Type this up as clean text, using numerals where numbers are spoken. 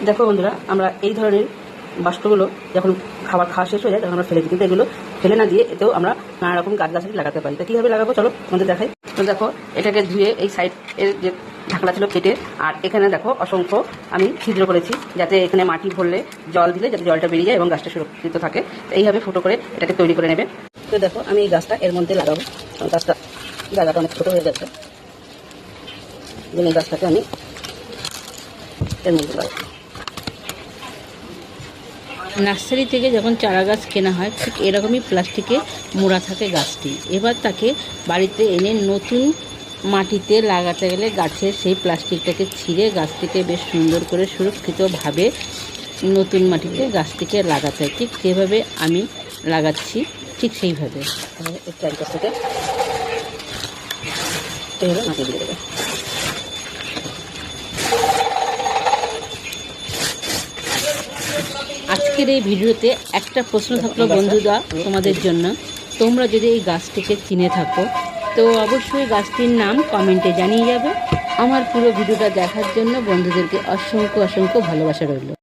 দেখো বন্ধুরা, আমরা এই ধরনের বাস্কগুলো যখন খাবার খাওয়া শেষ হয়ে যায় তখন আমরা ফেলে দিই, কিন্তু এগুলো ফেলে না দিয়ে এতেও আমরা নানা রকম গাছগাছালি লাগাতে পারি। তা কীভাবে লাগাবো চলো আমাদের দেখাই। তো দেখো, এটাকে ধুয়ে এই সাইড এর যে ঢাকনা ছিল কেটে, আর এখানে দেখো অসংখ্য আমি ছিদ্র করেছি, যাতে এখানে মাটি ভরলে জল দিলে যাতে জলটা বেরিয়ে যায় এবং গাছটা সুরক্ষিত থাকে। তো এইভাবে ফুটো করে এটাকে তৈরি করে নেবে। তো দেখো, আমি এই গাছটা এর মধ্যে লাগাবো। গাছটা জায়গাটা অনেক ছোটো হয়ে যাচ্ছে, এই গাছটাকে আমি এর মধ্যে লাগাবো। নার্সারি থেকে যখন চারা গাছ কেনা হয় ঠিক এরকমই প্লাস্টিকে মোড়া থাকে গাছটি। এবার তাকে বাড়িতে এনে নতুন মাটিতে লাগাতে গেলে গাছের সেই প্লাস্টিকটাকে ছিঁড়ে গাছটিকে বেশ সুন্দর করে সুরক্ষিতভাবে নতুন মাটিতে গাছটিকে লাগাতে হয়। ঠিক যেভাবে আমি লাগাচ্ছি ঠিক সেইভাবে এই চারিপাশ থেকে এইভাবে মাটি দিয়ে দেবে। আজকের এই ভিডিওতে একটা প্রশ্ন থাকলো বন্ধুরা তোমাদের জন্য, তোমরা যদি এই গাছটিকে চিনে থাকো তো অবশ্যই গাছটির নাম কমেন্টে জানিয়ে যাবে। আমার পুরো ভিডিওটা দেখার জন্য বন্ধুদেরকে অসংখ্য অসংখ্য ভালোবাসা রইল।